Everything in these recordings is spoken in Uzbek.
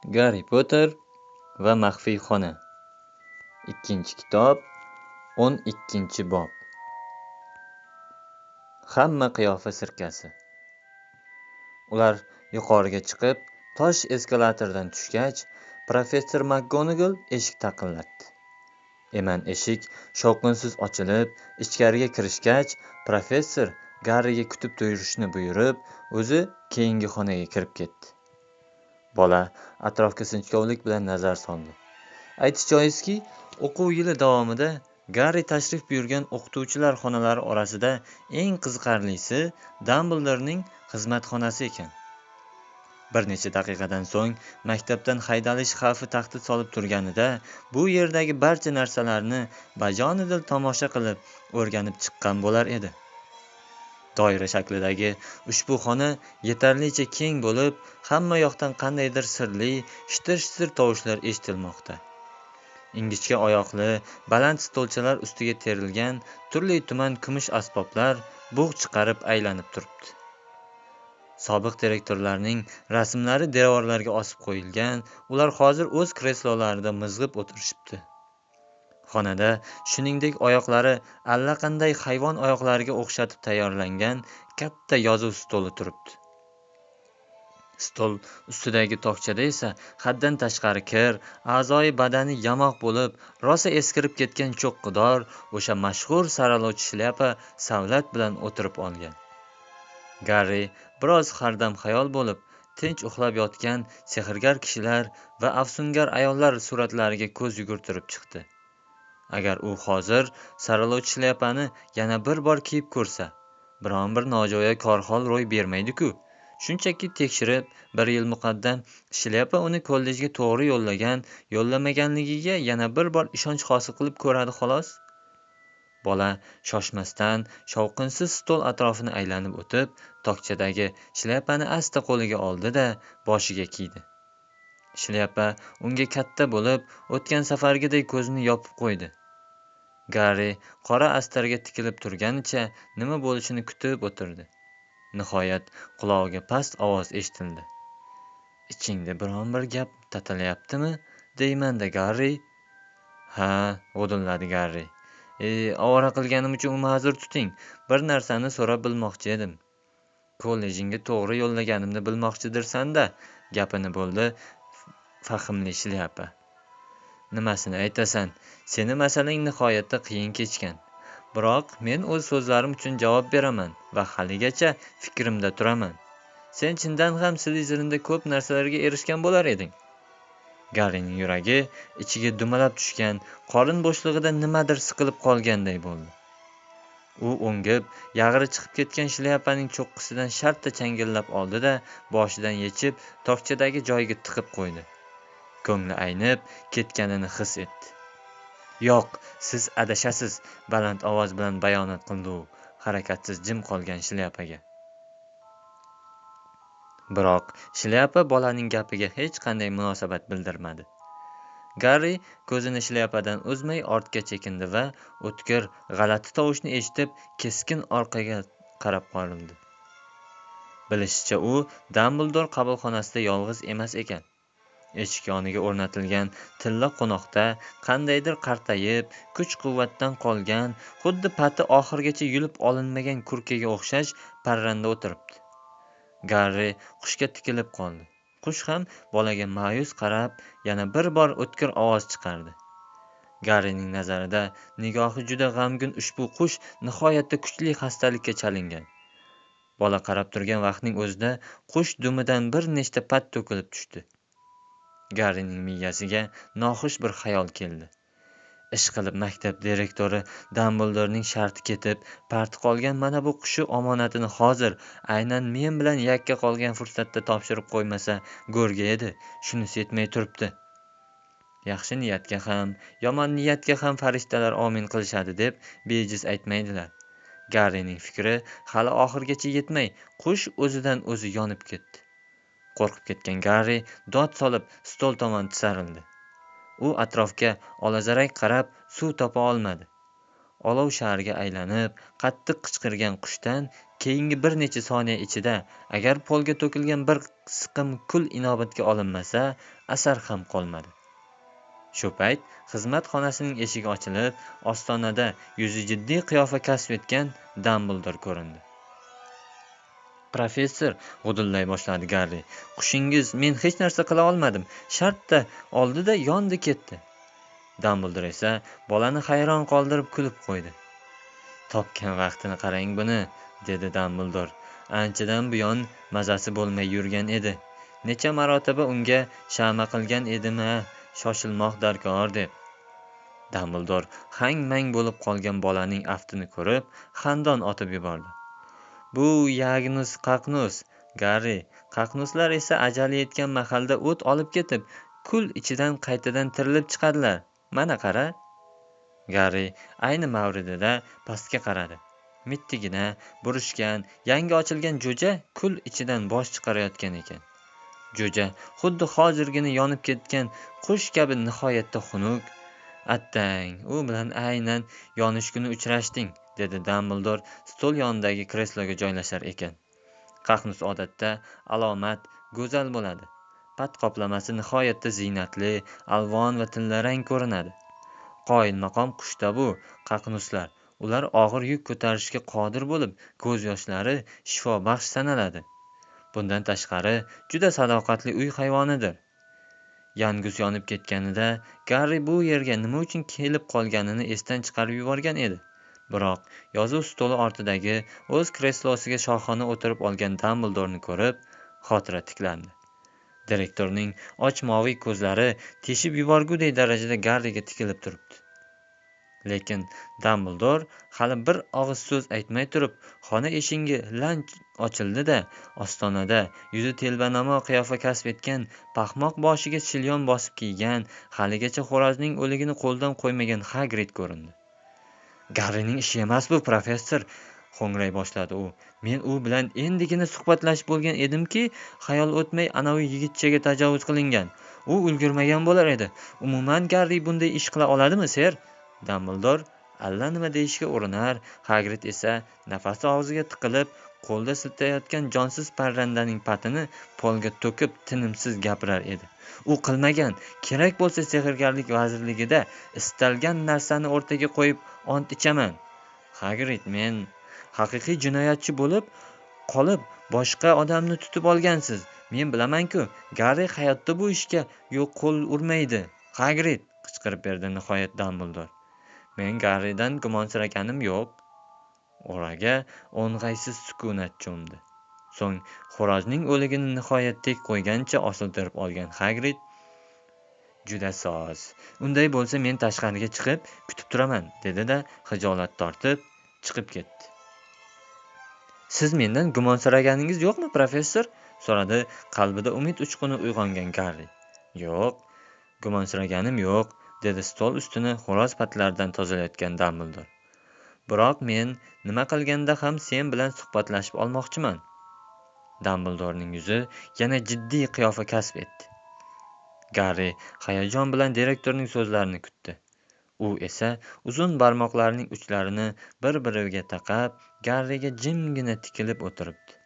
Garri Potter va maxfiy xona. Ikkinchi kitob, 12-bob. Hamma qiyofa sirkasi. Ular yuqoriga chiqib, tosh eskalatordan tushgach, professor McGonagall eshik taqillatdi. Eman eshik shovqinsiz ochilib, ichkariga kirishgach, professor Garriga kutib turishni buyurib, o'zi keyingi xonaga kirib ketdi. Bola atrofga sinchkovlik bilan nazar soldi. Aytish joizki, o'quv yili davomida Garri tashrif buyurgan o'qituvchilar xonalari orasida eng qiziqarlisi Dumbledorening xizmatxonasi ekan. Bir necha daqiqadan so'ng maktabdan haydalish xavfi tahdid solib turganida bu yerdagi barcha narsalarni bajonidil tomosha qilib, o'rganib chiqqan bo'lar edi. Doira shaklidagi ushbu xona yetarlicha keng bo'lib, hamma yoqdan qandaydir sirli, shitir-shitir tovushlar eshitilmoqda. Ingichka oyoqli, baland stolchalar ustiga terilgan turli-tuman kumush asboblar bug' chiqarib aylanib turibdi. Sobiq direktorlarning rasmlari devorlarga osib qo'yilgan, ular hozir o'z kreslolarida mizg'ib o'tirishibdi. Xonada shuningdek oyoqlari allaqanday hayvon oyoqlariga o'xshatib tayyorlangan katta yozuv stoli turibdi. Stol ustidagi tokchada esa haddan tashqari kir, a'zoyi badani yamoq bo'lib, rosa eskirib ketgan cho'qqidor o'sha mashhur saralovchi shlyapa savlat bilan o'tirib olgan. Garri biroz hardam xayol bo'lib, tinch uxlab yotgan sehrgar kishilar va afsungar ayollar suratlariga ko'z yugurtirib chiqdi. Agar u hozir saralovchi shlyapani yana bir bor kiyib ko'rsa, biron bir nojo'ya korhol ro'y bermaydi-ku. Shunchaki tekshirib, 1 yil muqaddam shlyapa uni kollejga to'g'ri yo'llamaganligiga yana bir bor ishonch hosil qilib ko'radi xolos. Bola shoshmasdan shovqinsiz stol atrofini aylanib o'tib, tokchadagi shlyapani asta qo'liga oldi-da, boshiga kiydi. Shlyapa unga katta bo'lib, o'tgan safargidek ko'zini yopib qo'ydi. Garri qora astarga tikilib turganicha nima bo'lishini kutib o'tirdi. Nihoyat qulog'iga past ovoz eshitildi. "Ichingda biron bir gap tatilayaptimi, deyman-da, Garri?" "Ha", g'o'dilladi Garri. Ovora qilganim uchun ma'zur tuting. Bir narsani so'rab bilmoqchi edim." "Kollejingga to'g'ri yo'llaganimni bilmoqchidirsan-da", gapini bo'ldi fahmli shlyapa. "Nimasini aytasan? Seni masalang nihoyatda qiyin kechgan. Biroq men o'z so'zlarim uchun javob beraman va haligacha fikrimda turaman. Sen chindan ham Slytherinda ko'p narsalarga erishgan bo'lar eding." Garrining yuragi ichiga dumalab tushgan, qorin bo'shlig'ida nimadir siqilib qolganday bo'ldi. U o'ngib, yag'ri chiqib ketgan shlyapaning cho'qqisidan shartta changallab oldi-da, boshidan yechib, tokchadagi joyiga tiqib qo'ydi. Ko'ngli aynib ketganini his etdi. "Yo'q, siz adashasiz", baland ovoz bilan bayonot qildi u, harakatsiz jim qolgan shlyapaga. Biroq shlyapa bolaning gapiga hech qanday munosabat bildirmadi. Garri ko'zini shlyapadan uzmay ortga chekindi va o'tkir, g'alati tovushni eshitib, keskin orqaga qarab qoldi. Bilishicha, u Dumbledore qabulxonasida yolg'iz emas ekan. Eshik yoniga o'rnatilgan tilla qo'noqda qandaydir qartayib, kuch-quvvatdan qolgan, xuddi pati oxirigacha yulib olinmagan kurkaga o'xshash parranda o'tiribdi. Garri qushga tikilib qoldi. Qush ham bolaga ma'yus qarab, yana bir bor o'tkir ovoz chiqardi. Garrining nazarida nigohi juda g'amgin ushbu qush nihoyatda kuchli xastalikka chalingan. Bola qarab turgan vaqtning o'zida qush dumidan bir nechta pat to'kilib tushdi. Garrining miyasiga noxush bir xayol keldi. Ishqilib maktab direktori Dumbledorening sharti ketib, parti qolgan mana bu qushi omonatini hozir aynan men bilan yakka qolgan fursatda topshirib qo'ymasa go'rga edi. Shunisi yetmay turibdi. Yaxshi niyatga ham, yomon niyatga ham farishtalar omin qilishadi deb bejiz aytmaydilar. Garrining fikri hali oxirigacha yetmay, qush o'zidan o'zi yonib ketdi. Qo'rqib ketgan Garri dod solib stol tomon tisarildi. U atrofga olazarak qarab suv topa olmadi. Olov shariga aylanib, qattiq qichqirgan qushdan keyingi bir necha soniya ichida agar polga to'kilgan bir siqim kul inobatga olinmasa, asar ham qolmadi. Shu payt xizmat xonasining eshigi ochilib, ostonada yuzi jiddiy qiyofa kasb etgan Dambldor ko'rindi. Professor, g'udillay boshladi Garri. Qushingiz, men hech narsa qila olmadim. Shartta oldi-da yondi ketdi. Dambldor esa bolani hayron qoldirib kulib qo'ydi. Topgan vaqtini qarang buni, dedi Dambldor. Anchadan buyon mazasi bo'lmay yurgan edi. Necha marotaba unga shama qilgan edim-a, shoshilmoq darkor deb. Dambldor hang-mang bo'lib qolgan bolaning aftini ko'rib, xandon otib yubordi. Bu Yagnus Qaqnus, Garri. Qaqnuslar esa ajali yetgan mahalda o't olib ketib, kul ichidan qaytadan tirilib chiqadilar. Mana qara. Garri ayni mavridida pastga qaradi. Mittigina, burishgan, yangi ochilgan jo'ja kul ichidan bosh chiqarayotgan ekan. Jo'ja xuddi hozirgina yonib ketgan qush kabi nihoyatda xunuk. Attang, u bilan aynan yonish kuni uchrashding, dedi Dambldor stol yonidagi kresloga joylashar ekan. Qaqnus odatda alomat go'zal bo'ladi. Pat qoplamasi nihoyatda ziynatli, alvon va tillarang ko'rinadi. Qoyilmaqom qushda bu qaqnuslar. Ular og'ir yuk ko'tarishga qodir bo'lib, ko'z yoshlari shifobaxsh sanaladi. Bundan tashqari, juda sadoqatli uy hayvonidir. Yangus yonib ketganida Garri bu yerga nima uchun kelib qolganini esdan chiqarib yuborgan edi. Biroq yozuv stoli ortidagi o'z kreslosiga shohona o'tirib olgan Dambldorni ko'rib, xotira tiklandi. Direktorning ochmoviy ko'zlari teshib yuborgudek darajada Garriga tikilib turibdi. Lekin Dambldor hali bir og'iz so'z aytmay turib, xona eshigi lanch ochildi-da, ostonada yuzi telbanamo qiyofa kasb etgan, paxmoq boshiga shilyon bosib kiygan, haligacha xo'rozning o'ligini qo'ldan qo'ymagan Hagrid ko'rindi. Garrining ishi emas bu, professor, ho'ngray boshladi u. Men u bilan endigina suhbatlashib bo'lgan edimki, xayol o'tmay anavi yigitchaga tajovuz qilingan. U ulgurmagan bo'lar edi. Umuman Garri bunday ish qila oladimi, ser? Dambldor allanima deyishga urinar, Hagrid esa nafasi og'ziga tiqilib, qo'lda siltayotgan jonsiz parrandaning patini polga to'kib tinimsiz gapirar edi. U qilmagan. Kerak bo'lsa sehrgarlik vazirligida istalgan narsani o'rtaga qo'yib ont ichaman. Hagrid, men haqiqiy jinoyatchi bo'lib qolib boshqa odamni tutib olgansiz. Men bilaman-ku, Garri hayotda bu ishga yo'q qo'l urmaydi. Hagrid, qichqirib berdi nihoyat Dambldor. Men Garridan gumonsiraganim yo'q. Oraga o'ng'aysiz sukunat cho'mdi. So'ng xo'rozning o'ligini nihoyat tek qo'ygancha osiltirib olgan Hagrid, juda soz. Unday bo'lsa men tashqariga chiqib kutib turaman, dedi-da xijolat tortib chiqib ketdi. Siz mendan gumonsiraganingiz yo'qmi, professor? So'radi qalbida umid uchquni uyg'ongan Garri. Yo'q, gumonsiraganim yo'q, dedi stol ustini xo'roz patlaridan tozalayotgan Dambldor. Biroq men nima qilganda ham sen bilan suhbatlashib olmoqchiman. Dambldorning yuzi yana jiddiy qiyofa kasb etdi. Garri hayajon bilan direktorning so'zlarini kutdi. U esa uzun barmoqlarining uchlarini bir-biriga taqab, Garriga jimgina tikilib o'tiribdi.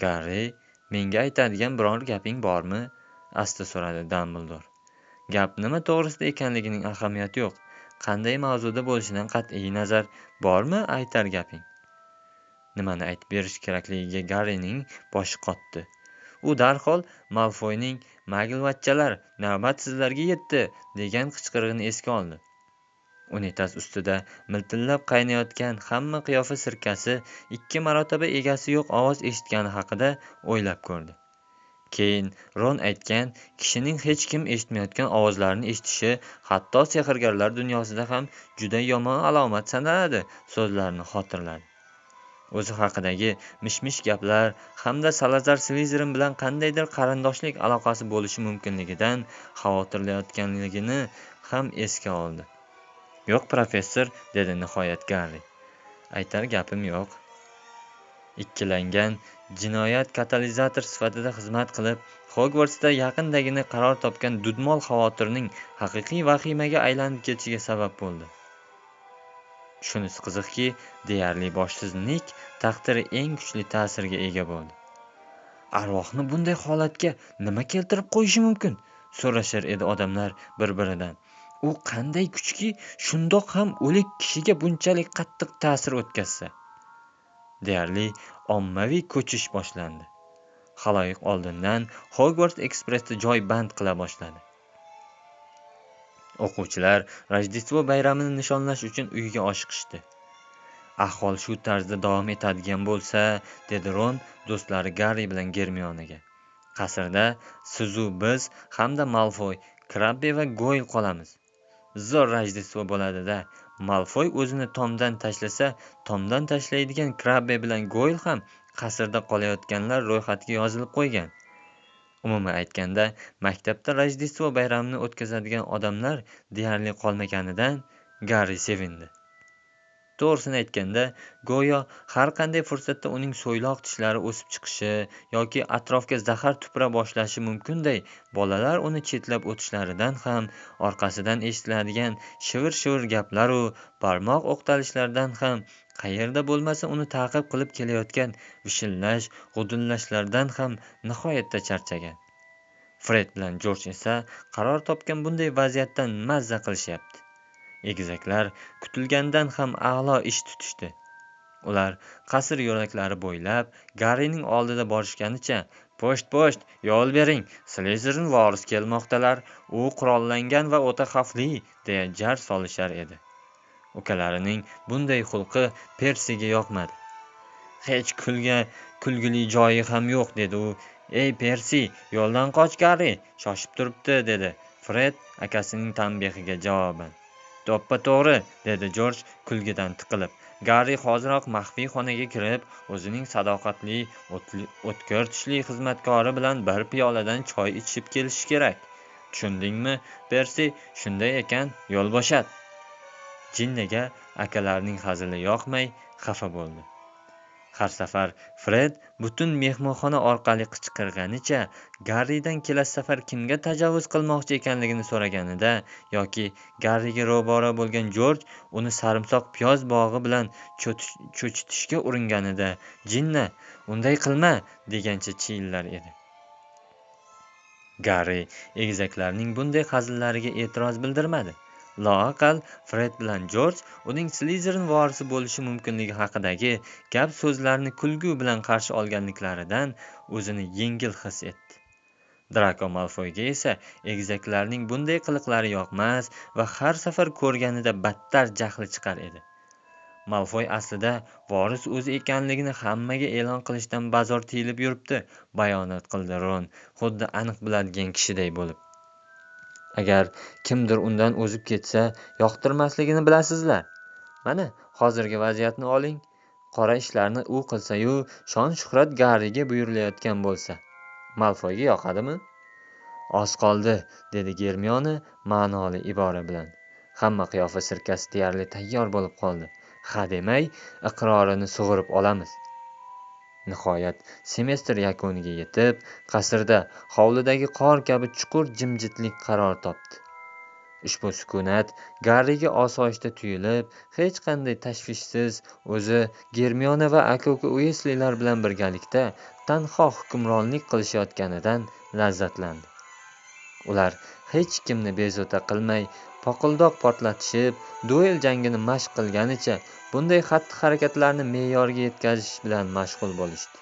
Garri, menga aytadigan biror gaping bormi? Asta so'radi Dambldor. Gap nima to'g'risida ekanligining ahamiyati yo'q. Qanday mavzuda bo'lishidan qat'iy nazar bormi aytar gaping? Nimani aytib berish kerakligiga Garrining boshi qotdi. U darhol Malfoyning "Magilvachchalar, navbat sizlarga yetdi" degan qichqirig'ini esga oldi. Unitas ustida miltillab qaynayotgan hamma qiyofa sirkasi 2 marotaba egasi yo'q ovoz eshitgani haqida o'ylab ko'rdi. Keyin Ron aytgan, kishining hech kim eshitmayotgan ovozlarni eshitishi hatto sehrgarlar dunyosida ham juda yomon alomat sanaladi so'zlarini xotirladi. O'zi haqidagi mish-mish gaplar hamda Salazar Slytherin bilan qandaydir qarindoshlik aloqasi bo'lishi mumkinligidan xavotirlanayotganligini ham esga oldi. Yo'q, professor, dedi nihoyat Garri. Aytar gapim yo'q. Ikkilangan jinoyat katalizator sifatida xizmat qilib, Hogwartsda yaqindagina qaror topgan dudmol xavotirning haqiqiy vahimaga aylanib ketishiga sabab bo'ldi. Shunisi qiziqki, deyarli boshsiz Nik taqdiri eng kuchli ta'sirga ega bo'ldi. Arvohni bunday holatga nima keltirib qo'yishi mumkin? so'rashar edi odamlar bir-biridan. U qanday kuchki shundoq ham o'lik kishiga bunchalik qattiq ta'sir o'tkazsa. Deyarli ommaviy ko'chish boshlandi. Xaloyiq oldindan Hogwarts ekspressda joy band qila boshladi. O'quvchilar Rojdestvo bayramini nishonlash uchun uyiga oshiqishdi. Ahvol shu tarzda davom etadigan bo'lsa, dedi Ron do'stlari Garri bilan Germionaga. Qasrda sizu biz hamda Malfoy, Krabbe va Goyle qolamiz. Zo'r Rojdestvo bo'ladi-da. Malfoy o'zini tomdan tashlasa, tomdan tashlaydigan Krabbe bilan Goyle ham qasrda qolayotganlar ro'yxatiga yozilib qo'ygan. Umuman aytganda, maktabda Rojdestvo bayramini o'tkazadigan odamlar deyarli qolmaganidan Garri sevindi. To'g'risini aytganda, go'yo har qanday fursatda uning so'yloq tishlari o'sib chiqishi yoki atrofga zahar tupura boshlashi mumkinday, bolalar uni chetlab o'tishlaridan ham, orqasidan eshitiladigan shivir-shivir gaplar u barmoq o'qtalishlardan ham, qayerda bo'lmasa uni ta'qib qilib kelayotgan vishillash, g'udullashlardan ham nihoyatda charchagan. Fred bilan Jorj esa qaror topgan bunday vaziyatdan mazza qilishyapti. Egizaklar kutilgandan ham a'lo ish tutishdi. Ular qasr yo'laklari bo'ylab Garrining oldida borishganicha, "Po'st, yo'l bering, Slytherin voris kelmoqdalar, u qurollangan va o'ta xavfli", deya jar solishar edi. Ukalarining bunday xulqi Persiga yoqmadi. "Hech kulgili joyi ham yo'q", dedi u. "Ey Persi, yo'ldan qoch, Garri shoshib turibdi", dedi Fred akasining tanbehiga javoban. "To'ppa-to'g'ri", dedi Jorj kulgidan tiqilib. "Garri hoziroq maxfiy xonaga kirib, o'zining sadoqatli, o'tkir tishli xizmatkori bilan bir piyoladan choy ichib kelishi kerak. Tushundingmi, Persi? Shunday ekan, yo'l bo'shat." Jinniga akalarining hazili yoqmay xafa bo'ldi. Har safar Fred butun mehmonxona orqali qichqirganicha Garridan kelasi safar kimga tajovuz qilmoqchi ekanligini so'raganida yoki Garriga ro'baro bo'lgan Jorj uni sarimsoq piyoz bog'i bilan cho'chitishga uringanida "Jinni, unday qilma", degancha chiyillar edi. Garri egizaklarning bunday hazillariga e'tiroz bildirmadi. Loaqal Fred bilan Jorj uning Slytherin vorisi bo'lishi mumkinligi haqidagi gap so'zlarni kulgu bilan qarshi olganliklaridan o'zini yengil his etdi. Draco Malfoyga esa egizaklarning bunday qiliqlari yoqmas va har safar ko'rganida battar jahli chiqar edi. Malfoy aslida voris o'zi ekanligini hammaga e'lon qilishdan bazor tiyilib yuribdi, bayonot qildi Ron, xuddi aniq biladigan kishiday bo'lib. "Agar kimdir undan o'zib ketsa, yoqtirmasligini bilasizlar. Mana, hozirgi vaziyatni oling. Qora ishlarni u qilsa-yu, shon-shuhrat Garriga buyurilayotgan bo'lsa, Malfoyga yoqadimi?" "Oz qoldi", dedi Germiona ma'noli ibora bilan. Hamma qiyofa sirkasi deyarli tayyor bo'lib qoldi. Hademay iqrorini sug'urib olamiz. Nihoyat semestr yakuniga yetib, qasrda hovlidagi qor kabi chuqur jimjitlik qaror topdi. Ushbu sukunat Garriga osoyishta tuyulib, hech qanday tashvishsiz o'zi Germiona va aka-uka Uesleylar bilan birgalikda tanho hukmronlik qilishayotganidan lazzatlandi. Ular hech kimni bezovta qilmay, poqildoq portlatishib, duel jangini mashq qilganicha bunday xatti-harakatlarni me'yorga yetkazish bilan mashg'ul bo'lishdi.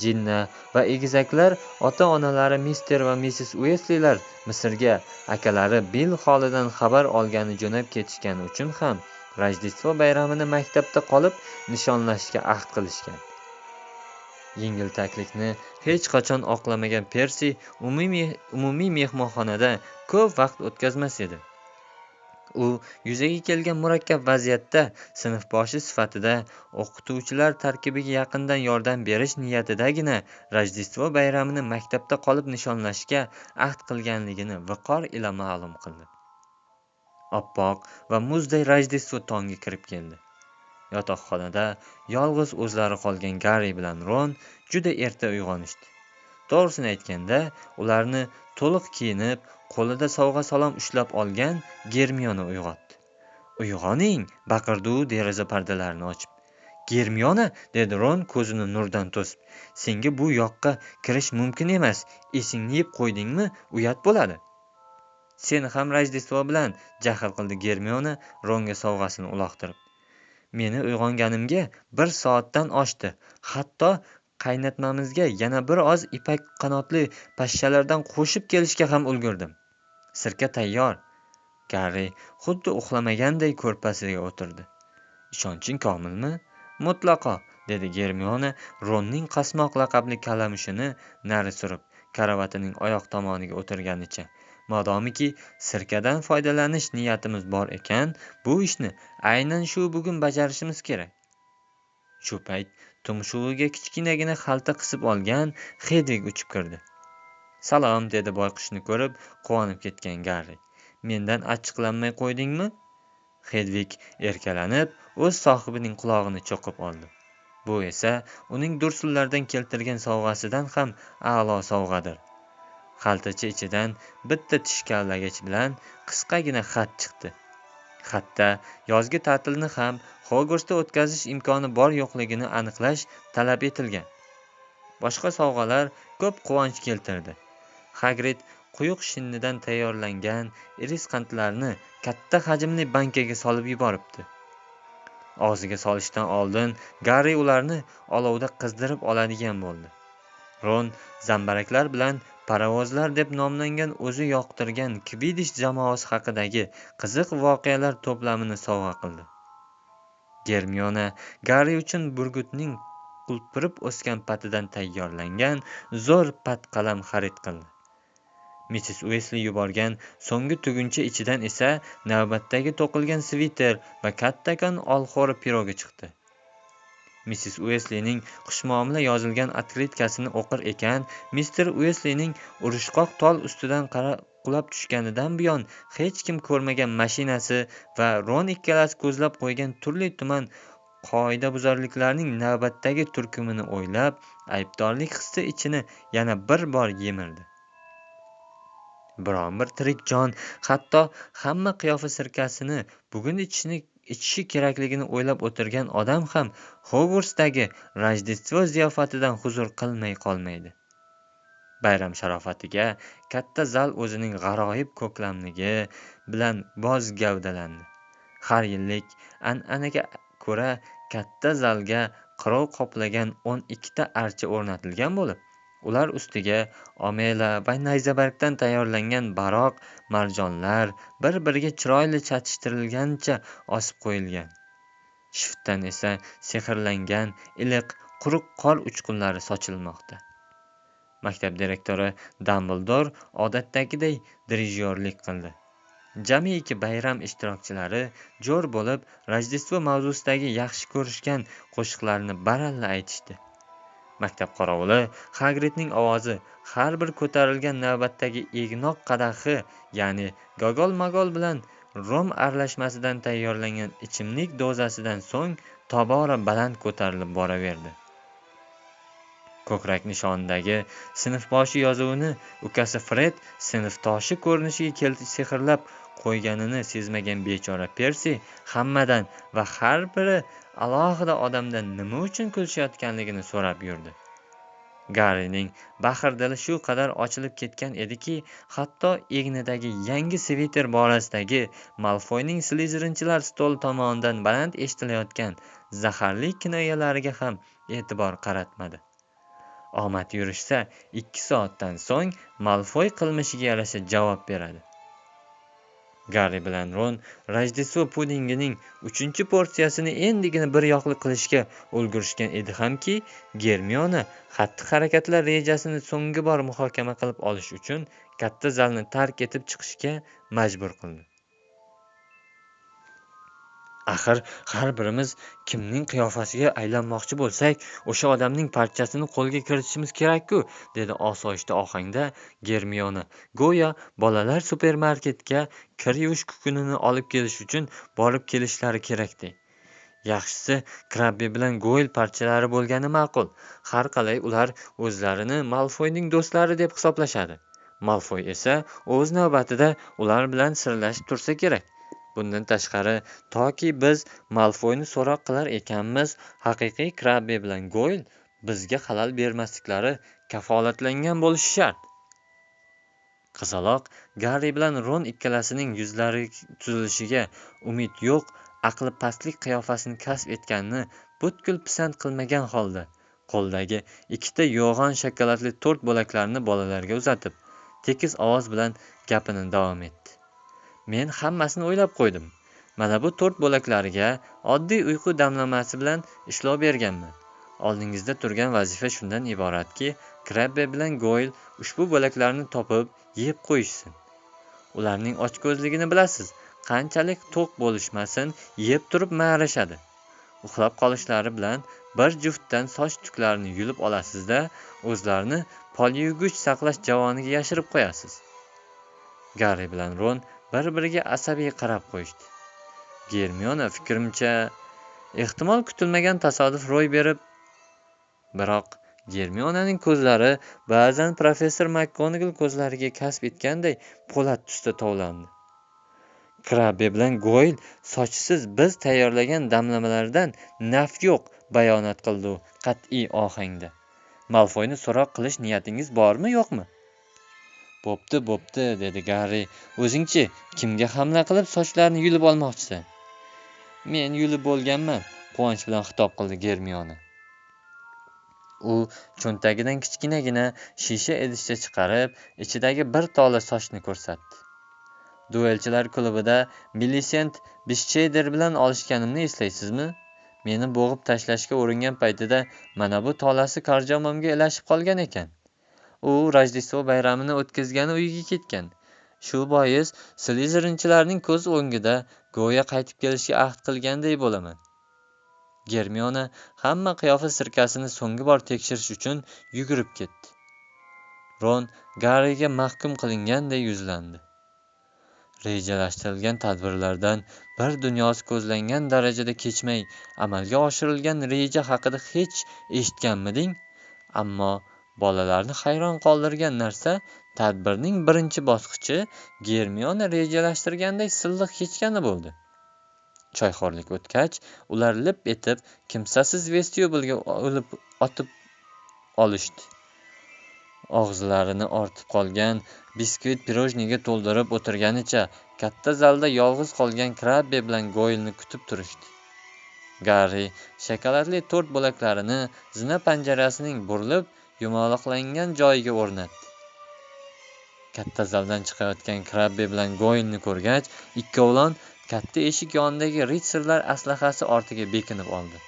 Jinna va egizaklar ota-onalari Mister va Missis Uesleylar Misrga, akalari Bill holidan xabar olgani jo'nab ketishgani uchun ham Rojdestvo bayramini maktabda qolib nishonlashga ahd qilishgan. Yengiltaklikni hech qachon oqlamagan Persi umumiy mehmonxonada ko'p vaqt o'tkazmas edi. U yuzaga kelgan murakkab vaziyatda sinfboshi sifatida o'qituvchilar tarkibiga yaqindan yordam berish niyatidagina Rojdestvo bayramini maktabda qolib nishonlashga ahd qilganligini viqor ila ma'lum qildi. Oppoq va muzday Rojdestvo tongi kirib keldi. Yotoqxonada yolg'iz o'zlari qolgan Garri bilan Ron juda erta uyg'onishdi. To'g'risini aytganda, ularni to'liq kiyinib, qo'lida sovg'a-salom ushlab olgan Germiona uyg'otdi. "Uyg'oning", baqirdi u deraza pardalarini ochib. "Germiona", dedi Ron ko'zini nurdan to'sib. "Senga bu yoqqa kirish mumkin emas. Esingni yeb qo'ydingmi? Uyat bo'ladi." seni ham Rojdestvo bilan, jahl qildi Germiona Ronga sovg'asini uloqtirib. Meni uyg'onganimga 1 soatdan oshdi. Hatto qaynatmamizga yana bir oz ipak qanotli pashshalardan qo'shib kelishga ham ulgurdim. Sirka tayyor. Garri xuddi uxlamaganday ko'rpasiga o'tirdi. Ishonching komilmi? Mutlaqo, dedi Germiona Ronning qasmoq laqabli kalamushini nari surib, karavatining oyoq tomoniga o'tirganicha. Modomiki sirkadan foydalanish niyatimiz bor ekan, bu ishni aynan shu bugun bajarishimiz kerak. Shu payt tumshug'iga kichkinagina xalta qisib olgan Hedvig uchib kirdi. Salom, dedi boyqushni ko'rib quvonib ketgan Garri. Mendan achchiqlanmay qo'ydingmi? Hedvig erkalanib o'z sohibining qulog'ini cho'qib oldi. Bu esa uning dursunlardan keltirgan sovg'asidan ham a'lo sovg'adir. Xaltacha ichidan bitta tish kavlagich bilan qisqagina xat chiqdi. Xatda yozgi ta'tilni ham Hogwartsda o'tkazish imkoni bor yo'qligini aniqlash talab etilgan. Boshqa sovg'alar ko'p quvonch keltirdi. Hagrid quyuq shinnidan tayyorlangan iris qandlarni katta hajmli bankaga solib yuboribdi. Og'ziga solishdan oldin Garri ularni olovda qizdirib oladigan bo'ldi. Ron zambaraklar bilan parovozlar deb nomlangan o'zi yoqtirgan Kvidish jamoasi haqidagi qiziq voqealar to'plamini sovg'a qildi. Germiona Garri uchun burgutning qulpirib o'sgan patidan tayyorlangan zo'r pat qalam xarid qildi. Mrs. Uesli yuborgan so'nggi tuguncha ichidan esa navbatdagi to'qilgan sviter va kattakon olxo'ri pirogi chiqdi. Mrs. Ueslining xushmuomala yozilgan otkritkasini o'qir ekan, Mr. Ueslining urushqoq tol ustidan qulab tushganidan buyon hech kim ko'rmagan mashinasi va Ron ikkalasi ko'zlab qo'ygan turli-tuman qoidabuzarliklarning navbatdagi turkumini o'ylab, aybdorlik hissi ichini yana bir bor yemirdi. Biron bir tirik jon, hatto hamma qiyofa sirkasini bugun ichishi kerakligini o'ylab o'tirgan odam ham Hogwartsdagi Rojdestvo ziyofatidan huzur qilmay qolmaydi. Bayram sharofatiga katta zal o'zining g'aroyib ko'klamligi bilan boz gavdalandi. Har yillik an'anaga ko'ra katta zalga qirov qoplagan 12 ta archa o'rnatilgan bo'lib, ular ustiga omela va nayzabargdan tayyorlangan baroq marjonlar bir-biriga chiroyli chatishtirilgancha osib qo'yilgan. Shiftdan esa sehrlangan iliq quruq qor uchqunlari sochilmoqda. Maktab direktori Dumbledore odatdagiday dirijyorlik qildi. Jamiki bayram ishtirokchilari jo'r bo'lib Rojdestvo mavzusidagi yaxshi ko'rishgan qo'shiqlarni baralla aytishdi. Maktab qorovuli Hagridning ovozi har bir ko'tarilgan navbatdagi egnoq qadahi, ya'ni gogol-magol bilan rom aralashmasidan tayyorlangan ichimlik dozasidan so'ng tobora baland ko'tarilib boraverdi. Ko'krak nishonidagi sinfboshi yozuvini ukasi Fred sinfdoshi ko'rinishiga sehrlab qo'yganini sezmagan bechora Persi hammadan va har biri alohida odamdan nima uchun kulishayotganligini so'rab yurdi. Garrining baxir dili shu qadar ochilib ketgan ediki, hatto egnidagi yangi sviter borasidagi Malfoyning Slytherinchilar stoli tomonidan baland eshitilayotgan zaharli kinoyalariga ham e'tibor qaratmadi. Omad yurishsa 2 soatdan so'ng Malfoy qilmishiga yarasha javob beradi. Garri bilan Ron Rojdestvo pudingining 3-porsiyasini endigina bir yoqli qilishga ulgurishgan edi hamki, Germiona xatti-harakatlar rejasini so'nggi bor muhokama qilib olish uchun katta zalni tark etib chiqishga majbur qildi. Axir har birimiz kimning qiyofasiga aylanmoqchi bo'lsak, o'sha odamning parchasini qo'lga kiritishimiz kerak-ku, dedi osoyishta ohangda Germiona. Go'yo bolalar supermarketga kir yuvish kukunini olib kelish uchun borib kelishlari kerakday. Yaxshisi Krabbe bilan Goyle parchalari bo'lgani ma'qul. Har qalay ular o'zlarini Malfoyning do'stlari deb hisoblashadi. Malfoy esa o'z navbatida ular bilan sirlashib tursa kerak. Bundan tashqari, toki biz Malfoyni so'roq qilar ekanmiz, haqiqiy Krabbe bilan Goyle bizga xalal bermasliklari kafolatlangan bo'lishi shart. qizaloq Garri bilan Ron ikkalasining yuzlari tuzilishiga umid yo'q, aqli pastlik qiyofasini kasb etganini butkul pisand qilmagan holda qo'lidagi ikkita yo'g'on shokoladli to'rt bo'laklarni bolalarga uzatib, tekis ovoz bilan gapini davom etdi. Men hammasini o'ylab qo'ydim. Mana bu to'rt bo'laklariga oddiy uyqu damlamasi bilan ishlov berganman. Oldingizda turgan vazifa shundan iboratki, Krabbe bilan Goyle ushbu bo'laklarni topib, yeb qo'yishsin. Ularning ochko'zligini bilasiz. Qanchalik to'q bo'lishmasin, yeb turib ma'rashadi. Uxlab qolishlari bilan bir juftdan soch tuklarini yulib olasizda, o'zlarini polyugich saqlash javoniga yashirib qo'yasiz. Garri bilan Ron bir-biriga asabiy qarab qo'yishdi. Germiona fikrimcha, ehtimol kutilmagan tasodif ro'y berib, biroq Germionaning ko'zlari ba'zan professor MakGonagall ko'zlariga kasb etganday po'lat tusda tovlandi. Krabbe bilan Goyle sochsiz biz tayyorlagan damlamalardan naf yo'q, bayonot qildi u qat'iy ohangda. Malfoyni so'roq qilish niyatingiz bormi, yo'qmi? Bo'pti, dedi Garri. O'zingchi, kimga hamla qilib sochlarini yulib olmoqchisan? Men yulib bo'lganman, quvonch bilan xitob qildi Germiona. U cho'ntagidan kichkinagina shisha idishcha chiqarib, ichidagi bir tola sochni ko'rsatdi. Duelchilar klubida Millicent Bishcheyder bilan olishganimni eslaysizmi? Meni bo'g'ib tashlashga uringan paytida mana bu tolasi karjomamga ilashib qolgan ekan. U Rojdestvo bayramini o'tkazgani uyiga ketgan. Shu bois Slytherinchilarning ko'z o'ngida go'yo qaytib kelishga ahd qilganday bo'laman. Germiona hamma qiyofa sirkasini so'nggi bor tekshirish uchun yugurib ketdi. Ron Garriga mahkum qilinganday yuzlandi. Rejalashtirilgan tadbirlardan bir dunyosi ko'zlangan darajada kechmay amalga oshirilgan reja haqida hech eshitganmiding? Ammo bolalarni hayron qoldirgan narsa tadbirning birinchi bosqichi Germiona rejalashtirganday silliq kechgani bo'ldi. Choyxo'rlik o'tgach, ular lip etib kimsasiz vestibyulga otib olishdi. Og'izlarini ortib qolgan biskvit pirojniga to'ldirib o'tirganicha katta zalda yolg'iz qolgan Krabbe bilan Goylni kutib turishdi. Garri shokoladli to'rt bo'laklarini zina panjarasining burilib yumaloqlangan joyiga o'rnatdi. Katta zaldan chiqayotgan Krabbe bilan Goylni ko'rgach, ikkovlon katta eshik yonidagi ritsarlar aslahasi ortiga bekinib oldi.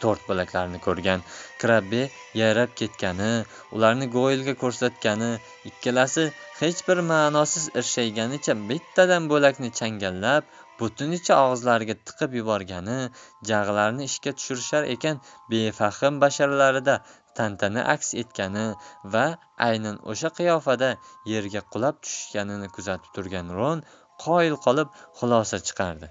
To'rt bo'laklarni ko'rgan Krabbe yayrab ketgani, ularni Goylga ko'rsatgani, ikkalasi hech bir ma'nosiz irshayganicha bittadan bo'lakni changallab, butunicha og'izlariga tiqib yuborgani, jag'larini ishga tushirishar ekan befahm basharlarida tantana aks etgani va aynan o'sha qiyofada yerga qulab tushganini kuzatib turgan Ron qoyil qolib xulosa chiqardi.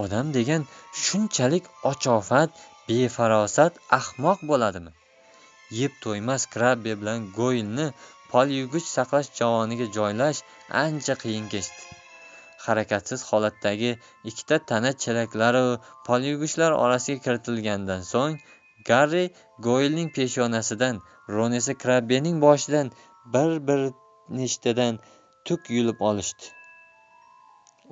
Odam degan shunchalik ochofat, befarosat, ahmoq bo'ladimi? Yeb to'ymas Krabbe bilan Goylni polyugich saqlash javoniga joylash ancha qiyin kechdi. Harakatsiz holatdagi ikkita tana chelaklari polyugichlar orasiga kiritilgandan so'ng Garri Goylning peshonasidan, Ron esa Krabbening boshidan bir nechtadan tuk yulib olishdi.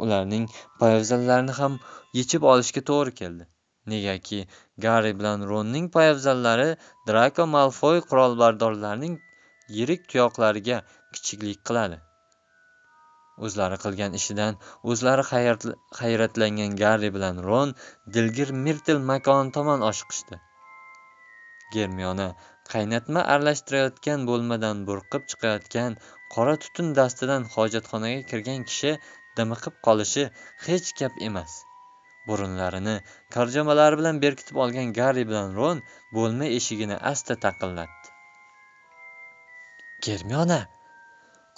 Ularning poyabzallarini ham yechib olishga to'g'ri keldi. Negaki Garri bilan Ronning poyabzallari Draco Malfoy qurolbardorlarining yirik tuyoqlariga kichiklik qiladi. O'zlari qilgan ishidan o'zlari hayratlangan Garri bilan Ron Dilgir Mirtil makoni tomon oshiqishdi. Germiona qaynatma aralashtirayotgan bo'lmadan burqib chiqayotgan qora tutun dastidan hojatxonaga kirgan kishi dimiqib qolishi hech gap emas. Burunlarini karjomalari bilan berkitib olgan Garri bilan Ron bo'lma eshigini asta taqillatdi. Germiona!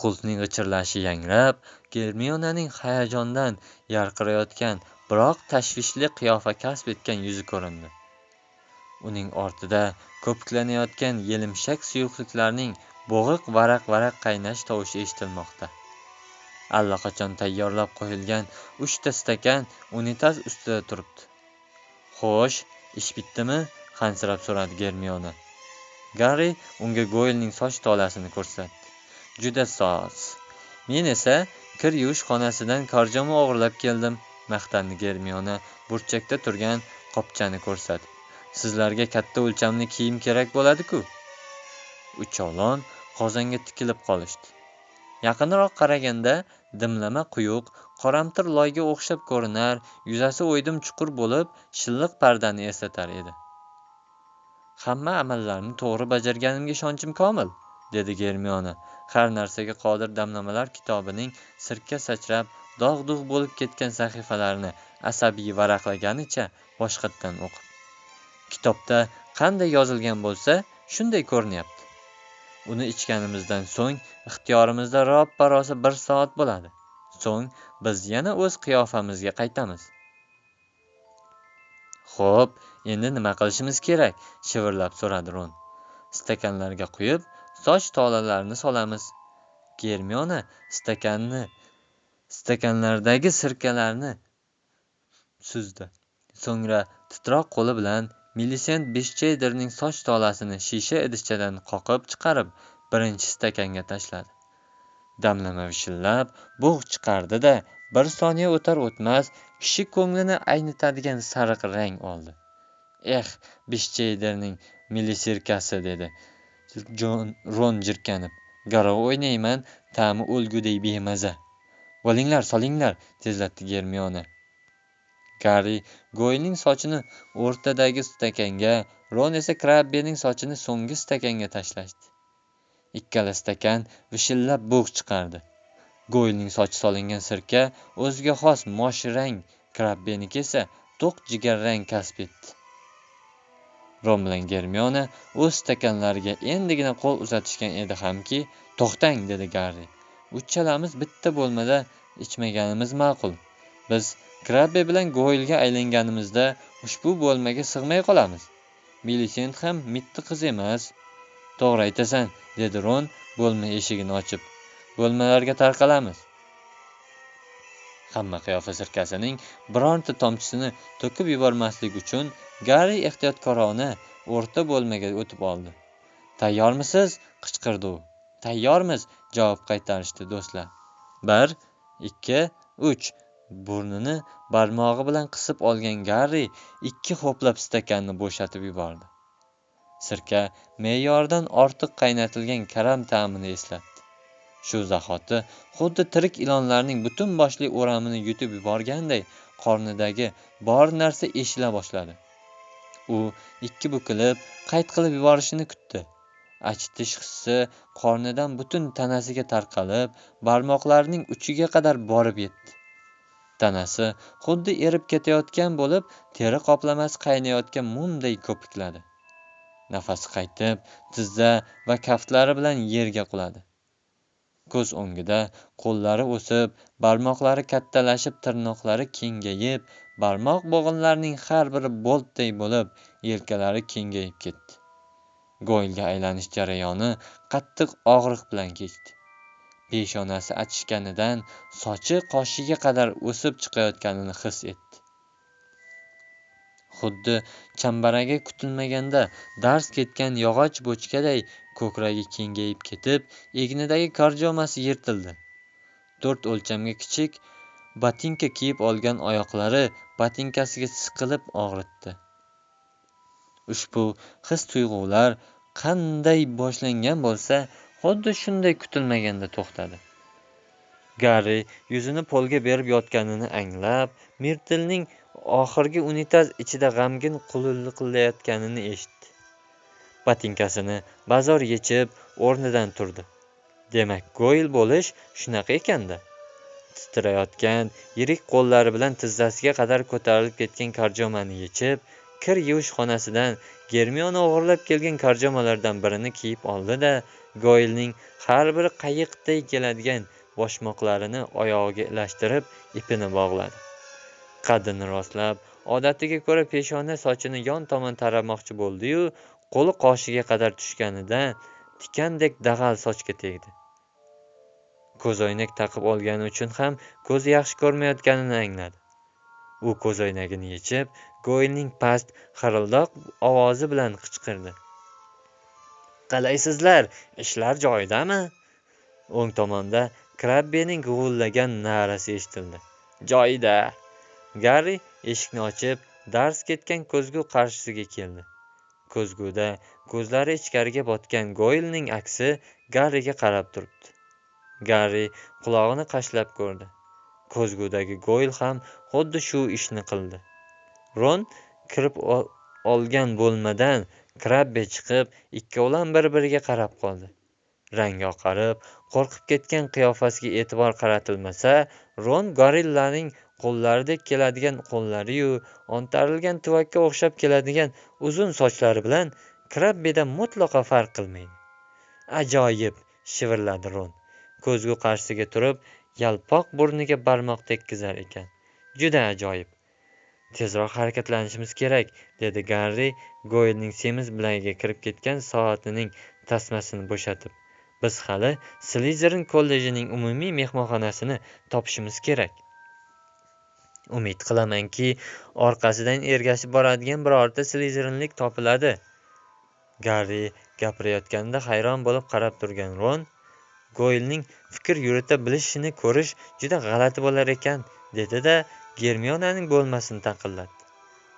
Qulfning g'ichirlashi yangrab, Germionaning hayajondan yarqirayotgan, biroq tashvishli qiyofa kasb etgan yuzi ko'rindi. Uning ortida ko'piklanayotgan yelimshak suyuqliklarning bo'g'iq varaq-varaq qaynash tovushi eshitilmoqda. Allaqachon tayyorlab qo'yilgan 3 ta stakan unitaz ustida turibdi. Xo'sh, ish bitdimi? Hansirab so'radi Germiona. Garri unga Goylning soch tolasini ko'rsatdi. juda soz. Men esa kir yuvish xonasidan korjoma o'g'irlab keldim, maqtandi Germiona burchakda turgan qopchani ko'rsatib. Sizlarga katta o'lchamli kiyim kerak bo'ladi-ku. Uchovlon qozonga tikilib qolishdi. Yaqinroq qaraganda dimlama quyuq, qoramtir loyga o'xshab ko'rinar, yuzasi o'ydim chuqur bo'lib, shilliq pardani eslatar edi. Hamma amallarni to'g'ri bajarganimga ishonchim komil, dedi Germiona har narsaga qodir damlamalar kitobining sirka sachrab, dog'-dug' bo'lib ketgan sahifalarini asabiy varaqlaganicha boshqatdan o'qib. Kitobda qanday yozilgan bo'lsa, shunday ko'rinyapti. Uni ichganimizdan so'ng ixtiyorimizda roppa-rosa 1 soat bo'ladi. So'ng biz yana o'z qiyofamizga qaytamiz. Xo'p, endi nima qilishimiz kerak? Shivirlab so'radi Ron. Stakanlarga quyib, soch tolalarini solamiz. Germiona stakanlardagi sirkalarni suzdi. So'ngra titroq qo'li bilan Millicent Bishcheyderning soch tolasini shisha idishchadan qoqib chiqarib, birinchi stakanga tashladi. Damlama vishillab, bug' chiqardi-da, 1 soniya o'tar o'tmas kishi ko'nglini aynitadigan sariq rang oldi. Bishcheyderning millisirkasi, dedi Ron jirkanib. Garov o'ynayman, ta'mi o'lguday bemaza. Bo'linglar, solinglar, tezlatdi Germiona. Garri Goyilning sochini o'rtadagi stakanga, Ron esa Krabbening sochini so'nggi stakanga tashlashdi. Ikkala stakan vishillab bug' chiqardi. Goyilning sochi solingan sirka o'ziga xos mosh rang, Krabbeniki esa to'q jigarrang kasb etdi. Ron bilan Germiona o'z stakanlariga endigina qo'l uzatishgan edi hamki, "To'xtang", dedi Garri. "Uchalamiz bitta bo'lmada ichmaganimiz ma'qul. Biz Krabbe bilan Goyilga aylanganimizda ushbu bo'lmaga sig'may qolamiz. Millicent ham mitti qiz emas." "To'g'ri aytasan", dedi Ron bo'lma eshigini ochib. "Bo'lmalarga tarqalamiz." Hamma qiyofa sirkasining bironta tomchisini to'kib yubormaslik uchun Garri ehtiyotkorona o'rta bo'lmaga o'tib oldi. "Tayyormisiz?" qichqirdi u. "Tayyormiz", javob qaytarishdi do'stlar. 1, 2, 3. Burnini barmog'i bilan qisib olgan Garri 2 ho'plab stakanni bo'shatib yubordi. Sirka me'yoridan ortiq qaynatilgan karam ta'mini eslatdi. Shu zahoti xuddi tirik ilonlarning butun boshli o'ramini yutib yuborganday qornidagi bor narsa eshila boshladi. U ikki bukilib, qayt qilib yuborishini kutdi. Achitish hissi qornidan butun tanasiga tarqalib, barmoqlarining uchiga qadar borib yetdi. Tanasi xuddi erib ketayotgan bo'lib, teri qoplamasi qaynayotgan mumday ko'pikladi. Nafasi qaytib, tizza va kaftlari bilan yerga quladi. Ko'z o'ngida qo'llari o'sib, barmoqlari kattalashib, tirnoqlari kengayib, barmoq bo'g'inlarining har biri boltday bo'lib, yelkalari kengayib ketdi. Goyilga aylanish jarayoni qattiq og'riq bilan kechdi. Peshonasi achishganidan sochi qoshiga qadar o'sib chiqayotganini his etdi. Xuddi chambaragi kutilmaganda darz ketgan yog'och bochkaday ko'kragi kengayib ketib, egnidagi korjomasi yirtildi. 4 o'lchamga kichik botinka kiyib olgan oyoqlari botinkasiga siqilib og'ritdi. Ushbu his-tuyg'ular qanday boshlangan bo'lsa, xuddi shunday kutilmaganda to'xtadi. Garri yuzini polga berib yotganini anglab, Mirtilning oxirgi unitaz ichida g'amgin qulillayotganini eshitdi. Botinkasini bazo'r yechib, o'rnidan turdi. Demak, Goyil bo'lish shunaqa ekanda. Titrayotgan yirik qo'llari bilan tizzasiga qadar ko'tarilib ketgan karjomani yechib, kir yuvish xonasidan Germiona o'g'irlab kelgan karjomalardan birini kiyib oldi-da, Goyilning har bir qayiqday keladigan boshmoqlarini oyog'iga ilashtirib, ipini bog'ladi. Qaddini rostlab, odatiga ko'ra peshona sochini yon tomon taramoqchi bo'ldi-yu, qo'li qoshiga qadar tushganida tikandek dag'al sochga tegdi. Ko'zoynak taqib olgani uchun ham ko'zi yaxshi ko'rmayotganini angladi. U ko'zoynagini yechib, Goyilning past, xirildoq ovozi bilan qichqirdi. "Qalaysizlar, ishlar joyidami?" O'ng tomonda Krabbening g'uvillagan na'rasi eshitildi. Joyida! Garri eshikni ochib, darz ketgan ko'zgu qarshisiga keldi. Ko'zguda ko'zlari ichkariga botgan Goyilning aksi Garriga qarab turibdi. Garri qulog'ini qashlab ko'rdi. Ko'zgudagi Goyil ham xuddi shu ishni qildi. Ron kirib olgan bo'lmadan Krabbe chiqib, ikkovlon bir-biriga qarab qoldi. Rangi oqarib, qo'rqib ketgan qiyofasiga e'tibor qaratilmasa, Ron gorillaning qo'llaridek keladigan qo'llari-yu, ontarilgan tuvakka o'xshab keladigan uzun sochlari bilan Krabbedan mutlaqo farq qilmaydi. Ajoyib, shivirladi Ron. Ko'zgu qarshisiga turib, yalpoq burniga barmoq tekkizar ekan. Juda ajoyib. Tezroq harakatlanishimiz kerak, dedi Garri Goyilning semiz bilagiga kirib ketgan soatining tasmasini bo'shatib. Biz hali Slizerin kollejining umumiy mehmonxonasini topishimiz kerak. Umid qilamanki, orqasidan ergashib boradigan birorta slizerinlik topiladi. Garri gapirayotganda hayron bo'lib qarab turgan Ron, Goyilning fikr yurita bilishini ko'rish juda g'alati bo'lar ekan, dedi-da, Germionaning bo'lmasini taqillatdi.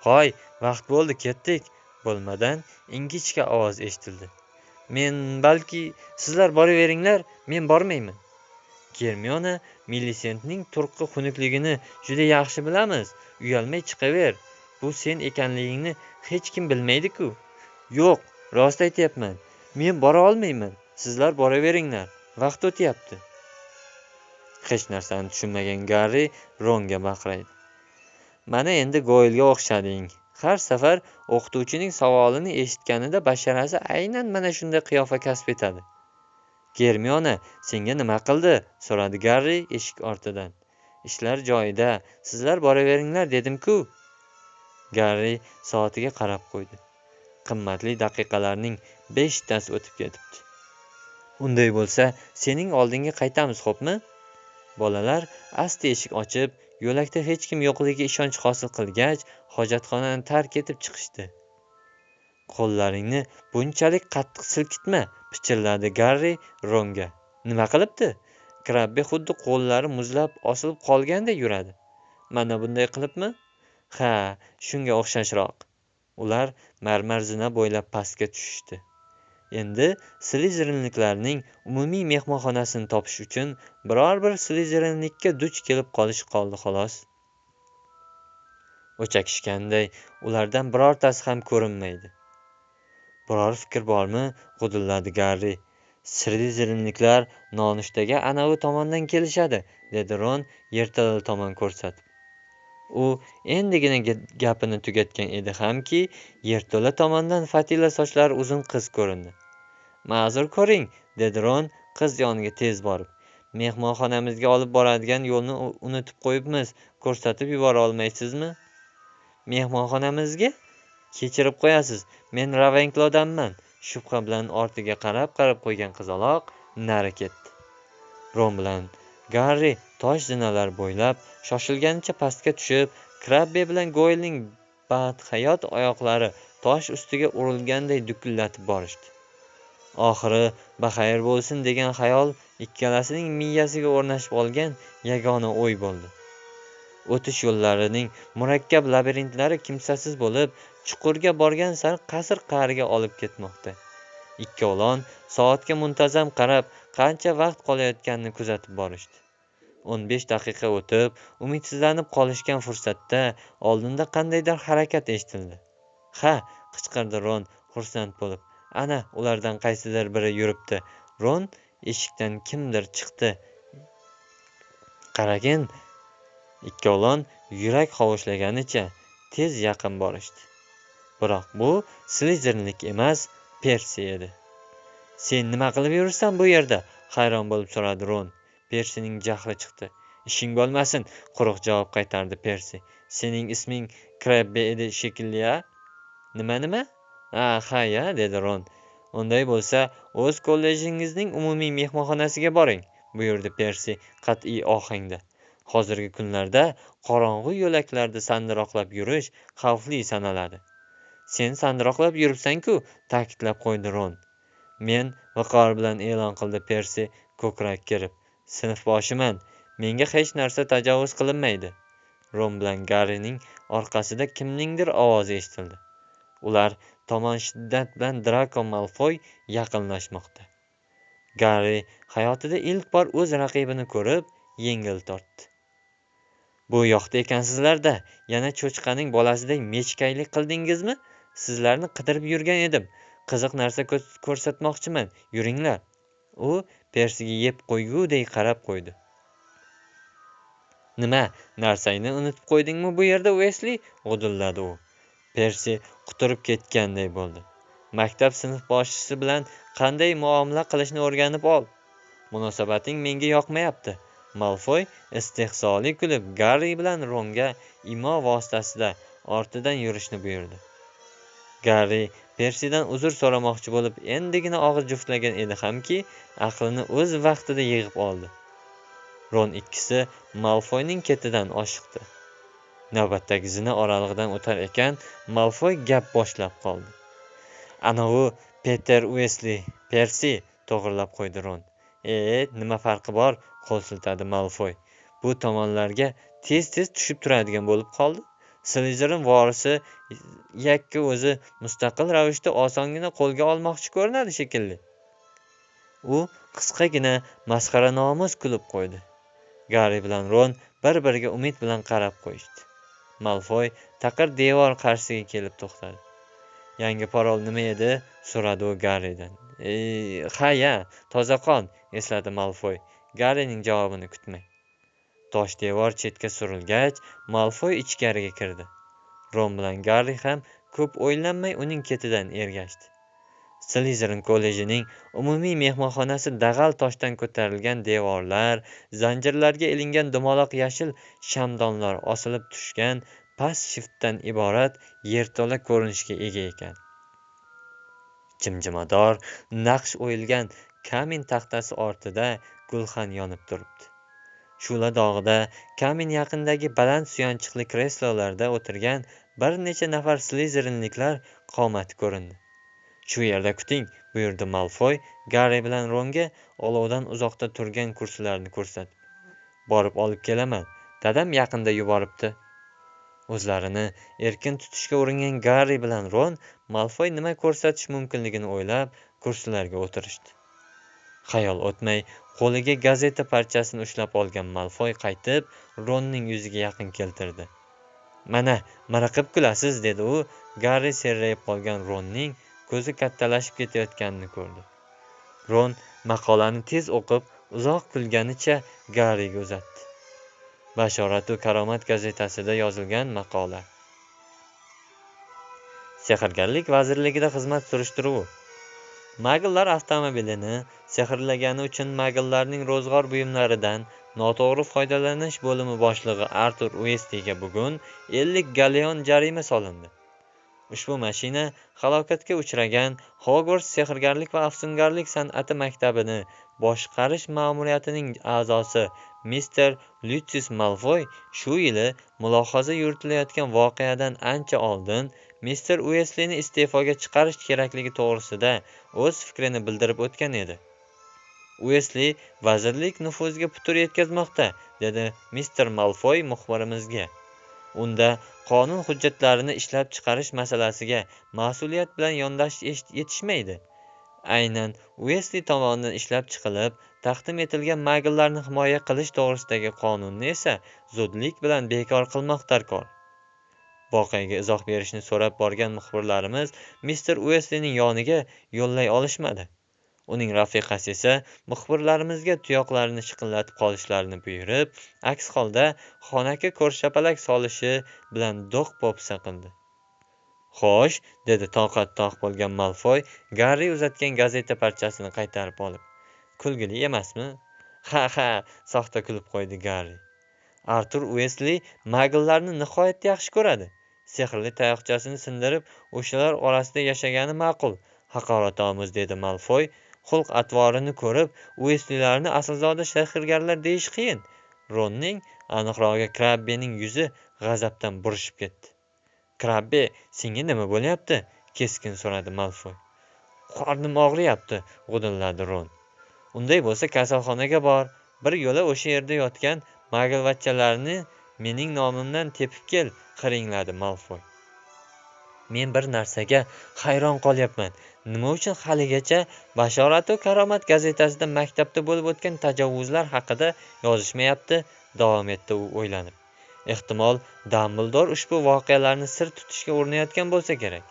Hoy, vaqt bo'ldi, ketdik. Bo'lmadan ingichka ovoz eshitildi. Balki sizlar boraveringlar, men bormayman. Germiona, Millisentning turqi xunukligini juda yaxshi bilamiz. Uyalmay chiqaver. Bu sen ekanligingni hech kim bilmaydi-ku. Yo'q, rost aytyapman. Men bora olmayman. Sizlar boraveringlar. Vaqt o'tyapti. Hech narsani tushunmagan Garri Ronga baqiraydi. Mana endi Goyilga o'xshading. Har safar o'qituvchining savolini eshitganida basharasi aynan mana shunday qiyofa kasb etadi. Germiona, senga nima qildi? So'radi Garri eshik ortidan. Ishlar joyida, sizlar boraveringlar dedim-ku. Garri soatiga qarab qo'ydi. Qimmatli daqiqalarning 5tasi o'tib ketibdi. Unday bo'lsa, sening oldinga qaytamiz, xo'pmi? Bolalar asta eshik ochib, yo'lakda hech kim yo'qligiga ishonch hosil qilgach, hojatxonani tark etib chiqishdi. Qo'llaringni bunchalik qattiq silkitma, pichirladi Garri Ronga. Nima qilibdi? Krabbe xuddi qo'llari muzlab osilib qolganday yuradi. Mana bunday qilibmi? Ha, shunga o'xshashroq. Ular marmar zina bo'ylab pastga tushishdi. Endi Slizerinliklarning umumiy mehmonxonasini topish uchun biror bir Slizerinlikka duch kelib qolish qoldi xolos. O'chakishganday ulardan birortasi ham ko'rinmaydi. Biror fikr bormi? G'udilladi Garri. Slizerinliklar nonushtaga anavi tomondan kelishadi, dedi Ron yerto'la tomon ko'rsatib. U endigina gapini tugatgan edi hamki, yerto'la tomondan Fatila sochlari uzun qiz ko'rindi. Ma'zur ko'ring, dedi Ron qiz yoniga tez borib. Mehmonxonamizga olib boradigan yo'lni unutib qo'yibmiz, ko'rsatib yubora olmaysizmi? Mehmonxonamizga? Kechirib qo'yasiz, men Ravenklodanman. Shubha bilan ortiga qarab qo'ygan qizaloq nari ketdi. Ron bilan Garri tosh zinalar bo'ylab shoshilganicha pastga tushib, Krabbe bilan Goyilning badhayot oyoqlari tosh ustiga urilganday dukillatib borishdi. Oxiri baxayr bo'lsin degan xayol ikkalasining miyasiga o'rnashib olgan yagona o'y bo'ldi. O'tish yo'llarining murakkab labirintlari kimsasiz bo'lib, chuqurga borgan sari qasr qa'riga olib ketmoqda. Ikkovlon soatga muntazam qarab, qancha vaqt qolayotganini kuzatib borishdi. 15 daqiqa o'tib, umidsizlanib qolishgan fursatda oldinda qandaydir harakat eshitildi. "Ha!" qichqirdi Ron xursand bo'lib. "Ana, ulardan qaysidir biri yuribdi." Ron eshikdan kimdir chiqdi. Qaragin, ikkovlon yurak hovuchlaganicha tez yaqin borishdi. Biroq bu Slizerinlik emas, Persi edi. "Sen nima qilib yuribsan bu yerda?" hayron bo'lib so'radi Ron. Persining jahli chiqdi. "Ishing bo'lmasin", quruq javob qaytardi Persi. "Sening isming Krabbe edi shekilli-a?" Nima? Ha-ya, dedi Ron. "Unday bo'lsa, o'z kollejingizning umumiy mehmonxonasiga boring", buyurdi Persi qat'iy ohangda. Hozirgi kunlarda qorong'u yo'laklarda sandiroqlab yurish xavfli sanaladi. "Sen sandiroqlab yuribsan-ku", ta'kidlab qo'ydi Ron. Men viqor bilan e'lon qildi Persi ko'krak kerib. Sinfboshiman. Menga hech narsa tajovuz qilinmaydi. Ron bilan Garrining orqasida kimningdir ovozi eshitildi. Ular tomon shiddat bilan Drako Malfoy yaqinlashmoqda. Garri hayotida ilk bor o'z raqibini ko'rib, yengil tortdi. Bu yoqda ekansizlar-da, yana cho'chqaning bolasidek mechkaylik qildingizmi? Sizlarni qidirib yurgan edim. Qiziq narsa ko'rsatmoqchiman. Yuringlar. U Persiga yeb qo'ygudek qarab qo'ydi. Nima, narsangni unutib qo'ydingmi bu yerda, Uesli? G'udilladi u. Persi quturib ketganday bo'ldi. Maktab sinfboshisi bilan qanday muomala qilishni o'rganib ol. Munosabating menga yoqmayapti. Malfoy istehzoli kulib Garri bilan Ronga imo vositasida ortidan yurishni buyurdi. Garri Persidan uzr so'ramoqchi bo'lib endigina og'iz juftlagan edi hamki, aqlini o'z vaqtida yig'ib oldi. Ron ikkisi Malfoyning ketidan oshiqdi. Navbatdagi zina oralig'idan o'tar ekan, Malfoy gap boshlab qoldi. Anovi Peter Uesli, Persi, to'g'rilab qo'ydi Ron. Nima farqi bor? Qo'l siltadi Malfoy. Bu tomonlarga tez-tez tushib turadigan bo'lib qoldi. Slytherin vorisi yakka o'zi mustaqil ravishda osongina qo'lga olmoqchi ko'rinadi shekilli. U qisqagina masxaranomus kulib qo'ydi. Garri bilan Ron bir-biriga umid bilan qarab qo'yishdi. Malfoy taqir devor qarshisiga kelib to'xtadi. Yangi parol nima edi? So'radi u Garridan. Ha, toza qon, esladi Malfoy, Garrining javobini kutmay. Tosh devor chetga surilgach, Malfoy ichkariga kirdi. Ron bilan Garri ham ko'p o'ylanmay uning ketidan ergashdi. Slytherin kollejining umumiy mehmonxonasi dag'al toshdan ko'tarilgan devorlar, zanjirlarga ilingan dumaloq yashil shamdonlar osilib tushgan past shiftdan iborat yerto'la ko'rinishga ega ekan. Jimjimador, naqsh o'yilgan kamin taxtasi ortida gulxan yonib turibdi. Shula dog'ida kamin yaqinidagi baland suyanchiqli kreslolarda o'tirgan bir necha nafar slytherinliklar qomati ko'rindi. Shu yerda kuting, buyurdi Malfoy Garri bilan Ronga olovdan uzoqda turgan kursilarni ko'rsatib. Borib olib kelaman. Dadam yaqinda yuboribdi. O'zlarini erkin tutishga uringan Garri bilan Ron Malfoy nima ko'rsatish mumkinligini o'ylab kursilarga o'tirishdi. Xayol o'tmay qo'liga gazeta parchasini ushlab olgan Malfoy qaytib Ronning yuziga yaqin keltirdi. Mana qilib kulasiz, dedi u Garri serrayib qolgan Ronning ko'zi kattalashib ketayotganini ko'rdi. Ron maqolani tez o'qib, uzoq kulganicha Garriga uzatdi. Bashorat-u karomat gazetasida yozilgan maqola. Sehrgarlik vazirligida xizmat surishtiruvi. Magllar avtomobilini sehrlagani uchun magllarning ro'zg'or buyumlaridan noto'g'ri foydalanish bo'limi boshlig'i Artur Uesliga bugun 50 galleon jarima solindi. Ushbu mashina halokatga uchragan Hogwarts sehrgarlik va afsungarlik san'ati maktabini boshqarish ma'muriyatining a'zosi Mr. Lucius Malfoy shu yili mulohaza yuritilayotgan voqeadan ancha oldin Mr. Ueslini iste'foga chiqarish kerakligi to'g'risida o'z fikrini bildirib o'tgan edi. Uesli vazirlik nufuziga putur yetkazmoqda, dedi Mr. Malfoy muxbirimizga. Unda qonun hujjatlarini ishlab chiqarish masalasiga mas'uliyat bilan yondashish yetishmaydi. Aynan Uesli tomonidan ishlab chiqilib, taqdim etilgan magllarni himoya qilish to'g'risidagi qonunni esa zudlik bilan bekor qilmoq darkor. Voqeaga izoh berishni so'rab borgan muxbirlarimiz Mr. Ueslining yoniga yo'llay olishmadi. Uning rafiqasi esa muxbirlarimizga tuyoqlarini shiqillatib qolishlarini buyurib, aks holda xonaga ko'rshapalak solishi bilan do'q-po'pisa qildi. Xo'sh, dedi toqat toq bo'lgan Malfoy Garri uzatgan gazeta parchasini qaytarib olib. Kulgili emasmi? Ha, soxta kulib qo'ydi Garri. Artur Uesli magllarni nihoyatda yaxshi ko'radi. Sehrli tayoqchasini sindirib, o'shalar orasida yashagani ma'qul. Haqoratomuz, dedi Malfoy. Xulq atvorini ko'rib, Ueslilarni aslzoda sehrgarlar deyish qiyin. Ronning, aniqrog'i Krabbening yuzi g'azabdan burishib ketdi. Krabbe, senga nima bo'lyapti? Keskin so'radi Malfoy. qornim og'riyapti, g'udilladi Ron. Unday bo'lsa kasalxonaga bor, bir yo'la o'sha yerda yotgan magalvachchalarni mening nomimdan tepib kel, qiringladi Malfoy. Men bir narsaga hayron qolyapman. Nima uchun haligacha Bashorat-u karomat gazetasida maktabda bo'lib o'tgan tajovuzlar haqida yozishmayapti, davom etdi u o'ylanib. Ehtimol Dumbledor ushbu voqealarni sir tutishga urinayotgan bo'lsa kerak.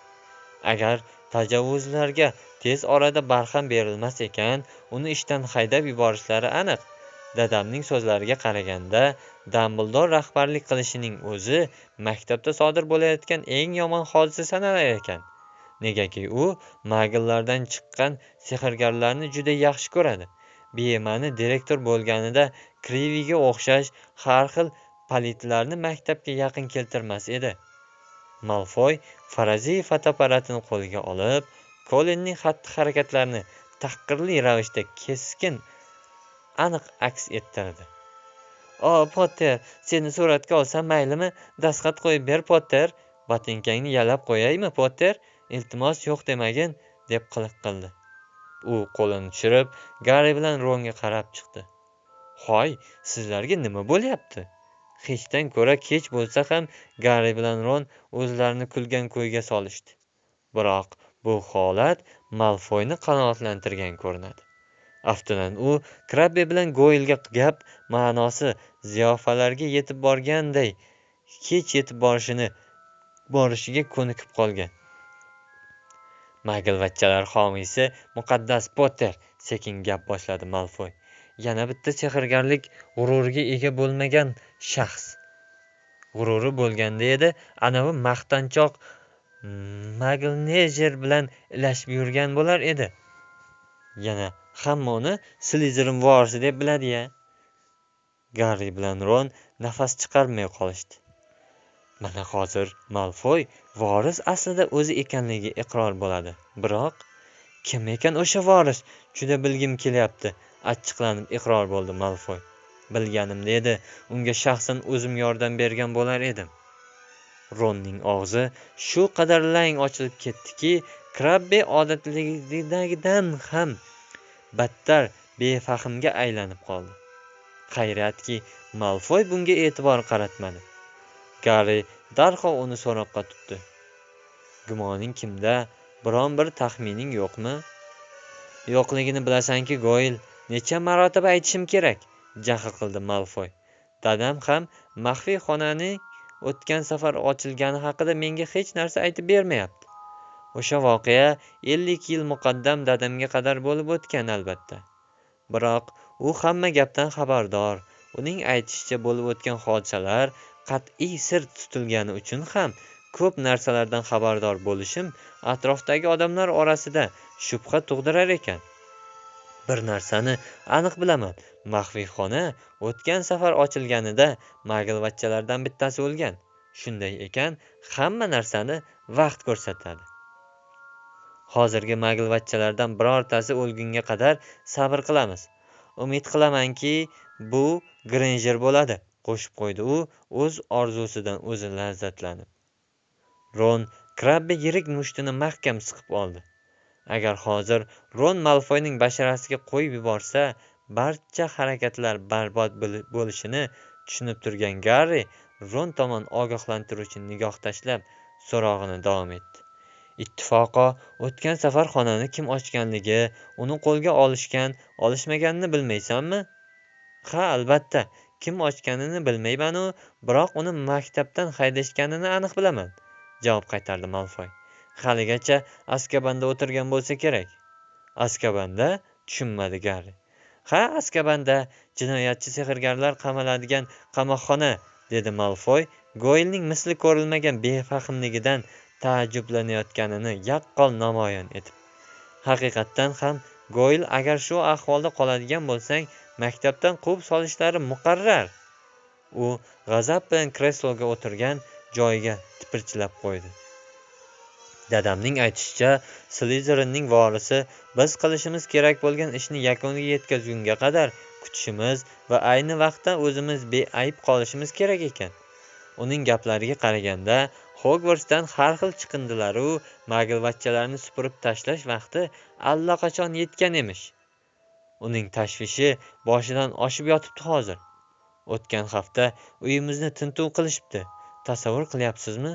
Agar tajovuzlarga tez orada barham berilmas ekan, uni ishdan haydab yuborishlari aniq. Dadamning so'zlariga qaraganda, Dumbledor rahbarlik qilishining o'zi maktabda sodir bo'layotgan eng yomon hodisa sanalar ekan. Negaki u magillardan chiqqan sehrgarlarni juda yaxshi ko'radi. Bema'ni direktor bo'lganida Kriviga o'xshash har xil palidlarni maktabga yaqin keltirmas edi. Malfoy faraziy fotoapparatini qo'lga olib, Colinning xatti-harakatlarini tahqirli ravishda keskin aniq aks ettirdi. "O, Potter, seni suratga olsam maylimi? Dastxat qo'yib ber, Potter. Botinkangni yalab qo'yaymi, Potter? Iltimos, yo'q demagin", deb qiliq qildi. U qo'lini tushirib, Garri bilan Ronga qarab chiqdi. "Hoy, sizlarga nima bo'lyapti?" Hechdan ko'ra kech bo'lsa ham Garri bilan Ron o'zlarini kulgan ko'yga solishdi. Biroq bu holat Malfoyni qanoatlantirgan ko'rinadi. Aftidan u Krabbe bilan Goyilga gap ma'nosi ziyofalarga yetib borganday kech yetib borishiga ko'nikib qolgan. "Magalvachchalar homiysi muqaddas Potter", sekin gap boshladi Malfoy. "Yana bitta sehrgarlik g'ururiga ega bo'lmagan shaxs. G'ururi bo'lganda edi, anavi maqtanchoq Maglnejer bilan ilashib yurgan bo'lar edi. Yana hamma uni Slytherin vorisi deb biladi-ya." Garri bilan Ron nafas chiqarmay qolishdi. Mana hozir Malfoy voris aslida o'zi ekanligiga iqror bo'ladi. Biroq kim ekan o'sha voris? Juda bilgim kelyapti, achchiqlanib iqror bo'ldi Malfoy. "Bilganimda edi, unga shaxsan o'zim yordam bergan bo'lar edim." Ronning og'zi shu qadar lang ochilib ketdiki, Krabbe odatdagidan ham battar befahmga aylanib qoldi. Xayriyatki, Malfoy bunga e'tibor qaratmadi. Garri darhol uni so'roqqa tutdi. "Gumoning kimda? Biron bir taxmining yo'qmi?" "Yo'qligini bilasanki, Goyil, necha marotaba aytishim kerak", jahl qildi Malfoy. "Dadam ham maxfiy xonaning o'tgan safar ochilgani haqida menga hech narsa aytib bermayapti. O'sha voqea 50 yil muqaddam dadamga qadar bo'lib o'tgan, albatta. Biroq u hamma gapdan xabardor. Uning aytishicha, bo'lib o'tgan hodisalar qat'iy sir tutilgani uchun ham ko'p narsalardan xabardor bo'lishim atrofdagi odamlar orasida shubha tug'dirar ekan. Bir narsani aniq bilaman, maxfiy xona o'tgan safar ochilganida magalvachchalardan bittasi o'lgan. Shunday ekan, hamma narsani vaqt ko'rsatadi. Hozirgi magalvachchalardan birortasi o'lgunga qadar sabr qilamiz. Umid qilamanki, bu Granger bo'ladi", qo'shib qo'ydi u, o'z orzusidan o'zi lazzatlanib. Ron Krabbe yirik mushtini mahkam siqib oldi. Agar hozir Ron Malfoyning basharasiga qo'yib yuborsa, barcha harakatlar barbod bo'lishini tushunib turgan Garri Ron tomon ogohlantiruvchi nigoh tashlab so'rog'ini davom etdi. "Ittifoqo o'tgan safar xonani kim ochganligi, uni qo'lga olishmaganini bilmaysanmi?" "Ha, albatta, kim ochganini bilmayman-u, biroq uni maktabdan haydashganini aniq bilaman", javob qaytardi Malfoy. "Haligacha Azkabanda o'tirgan bo'lsa kerak." "Azkabanda?" tushunmadi Garri. "Ha, Azkabanda, jinoyatchi sehrgarlar qamaladigan qamoqxona", dedi Malfoy, Goyilning misli ko'rilmagan befahmligidan taajjublanayotganini yaqqol namoyon etib. "Haqiqatdan ham, Goyil, agar shu ahvolda qoladigan bo'lsang, maktabdan quvib solishlari muqarrar." U g'azab bilan kresloga o'tirgan joyiga tipirchilab qo'ydi. "Dadamning aytishicha, Slytherinning vorisi biz qilishimiz kerak bo'lgan ishni yakuniga yetkazgunga qadar kutishimiz va ayni vaqtda o'zimiz beayb qolishimiz kerak ekan. Uning gaplariga qaraganda, Hogwartsdan har xil chiqindilaru magilvachchalarni supurib tashlash vaqti allaqachon yetgan emish. Uning tashvishi boshidan oshib yotibdi hozir. O'tgan hafta uyimizni tintuv qilishibdi. Tasavvur qilyapsizmi?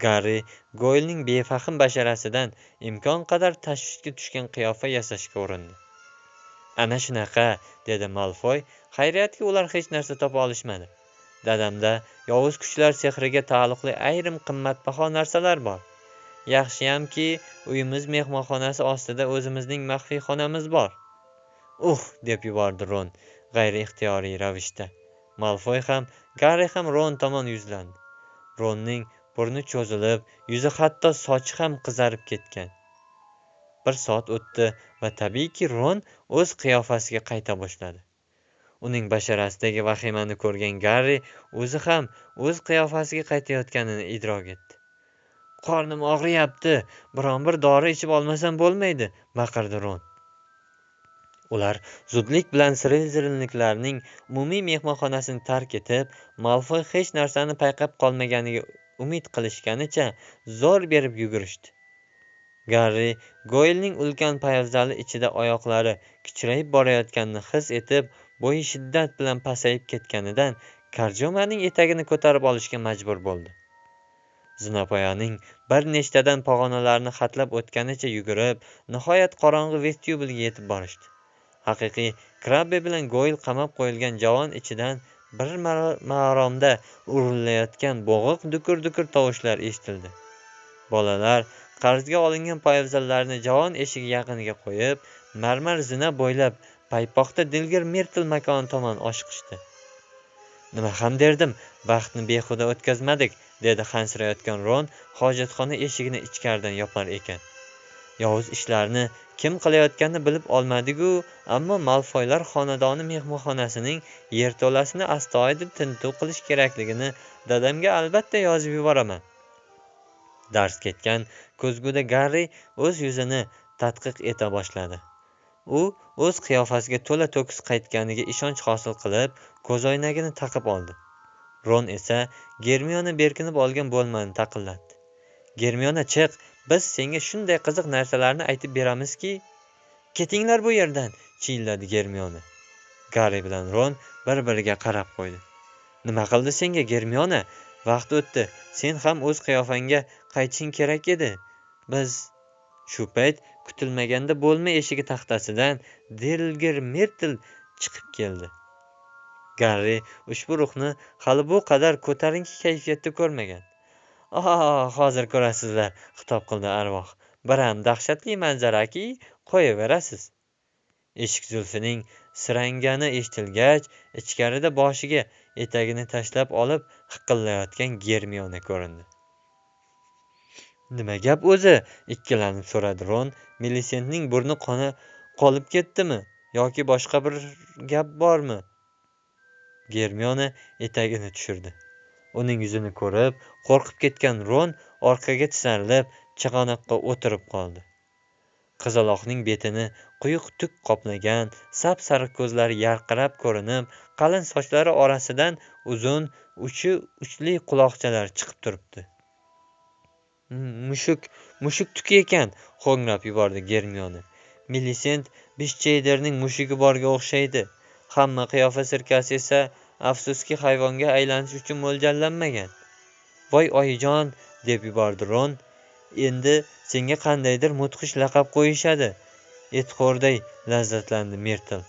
Garri Goylning befahm basharasidan imkon qadar tashvishga tushgan qiyofa yasashga urindi. Ana shunaqa, dedi Malfoy. Xayriyatki, ular hech narsa topa olishmadi. Dadamda yovuz kuchlar sehriga taalluqli ayrim qimmatbaho narsalar bor. Yaxshiyamki, uyimiz mehmonxonasi ostida o'zimizning maxfiy xonamiz bor. Deb yubordi Ron g'ayri-ixtiyoriy ravishda. Malfoy ham, Garri ham Ron tomon yuzlandi. Ronning burni cho'zilib, yuzi hatto sochi ham qizarib ketgan. Bir soat o'tdi va tabiiyki Ron o'z qiyofasiga qayta boshladi. Uning basharasidagi vahimani ko'rgan Garri o'zi ham o'z qiyofasiga qaytayotganini idrok etdi. Qornim og'riyapti, biron bir dori ichib olmasam bo'lmaydi, baqirdi Ron. Ular zudlik bilan Slytherinliklarning umumiy mehmonxonasini tark etib, Malfoy hech narsani payqab qolmaganiga umid qilishganicha zo'r berib yugurishdi. Garri Goylning ulkan poyabzali ichida oyoqlari kichrayib borayotganini his etib, bo'yi shiddat bilan pasayib ketganidan Karjomaning etagini ko'tarib olishga majbur bo'ldi. Zinapoyaning bir nechtadan pog'onalarini xatlab o'tganicha yugurib, nihoyat qorong'i vestibyulga yetib borishdi. Haqiqiy Krabbe bilan Goyl qamab qo'yilgan javon ichidan bir maromda urilayotgan bo'g'iq dukur-dukur tovushlar eshitildi. Bolalar qarzga olingan poyabzallarini javon eshigi yaqiniga qo'yib, marmar zina bo'ylab paypoqda Dilgir Mirtl makoni tomon oshiqishdi. Nima ham derdim, vaqtni behuda o'tkazmadik, dedi hansirayotgan Ron hojatxona eshigini ichkaridan yopar ekan. Yovuz ishlarni kim qilayotganini bilib olmadigu, ammo Malfoylar xonadoni mehmonxonasining yerto'lasini astoydil tintuv qilish kerakligini dadamga albatta yozib yuboraman. Dars ketgan ko'zguda Garri o'z yuzini tadqiq eta boshladi. U o'z qiyofasiga to'la to'kis qaytganiga ishonch hosil qilib, ko'zoynagini taqib oldi. Ron esa Germiona berkinib olgan bo'lmani taqillatdi. Germiona, chiq, biz senga shunday qiziq narsalarni aytib beramizki. Ketinglar bu yerdan, chiyilladi Germiona. Garri bilan Ron bir-biriga qarab qo'ydi. Nima qildi senga Germiona? Vaqt o'tdi, sen ham o'z qiyofangga qaytishing kerak edi. Biz shu payt kutilmaganda bo'lma eshigi taxtasidan Dilgir Mirtl chiqib keldi. Garri ushbu ruhni hali bu qadar ko'tarinki kayfiyatda ko'rmagan. Hozir ko'rasizlar, xitob qildi arvoh. Biram dahshatli manzaraki, qo'yaverasiz. Eshik zulfining sirangani eshitilgach, ichkarida boshiga etagini tashlab olib hiqillayotgan Germiona ko'rindi. Nima gap o'zi? Ikkilanib so'radi Ron. Millicentning burni qolib ketdimi yoki boshqa bir gap bormi? Germiona etagini tushirdi. Uning yuzini ko'rib, qo'rqib ketgan Ron orqaga tisarilib, chig'anoqqa o'tirib qoldi. Qizaloqning betini quyuq tuk qoplagan, sap-sariq ko'zlari yarqirab ko'rinib, qalin sochlari orasidan uzun, uchli quloqchalar chiqib turibdi. Mushuk tuki ekan, ho'ngrab yubordi Germiona. Millicent Bishcheyderning mushugi borga o'xshaydi. Hamma qiyofa sirkasi esa afsuski hayvonga aylanish uchun mo'ljallanmagan. Voy oyijon, deb yubordi Ron. Endi senga qandaydir mudhish laqab qo'yishadi. Etxo'rday lazzatlandi Mirtl.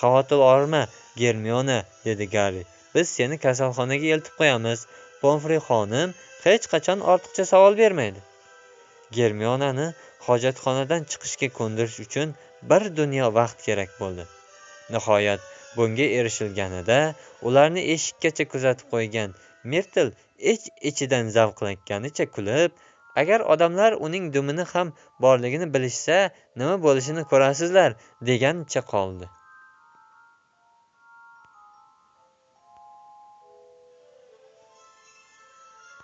Xavotir olma, Germiona, dedi Garri. Biz seni kasalxonaga eltib qo'yamiz. Pomfrey xonim hech qachon ortiqcha savol bermaydi. Germionani hojatxonadan chiqishga ko'ndirish uchun bir dunyo vaqt kerak bo'ldi. Nihoyat bunga erishilganida ularni eshikkacha kuzatib qo'ygan Mirtl ich-ichidan zavqlanganicha kulib, agar odamlar uning dumini ham borligini bilishsa, nima bo'lishini ko'rasizlar, deganicha qoldi.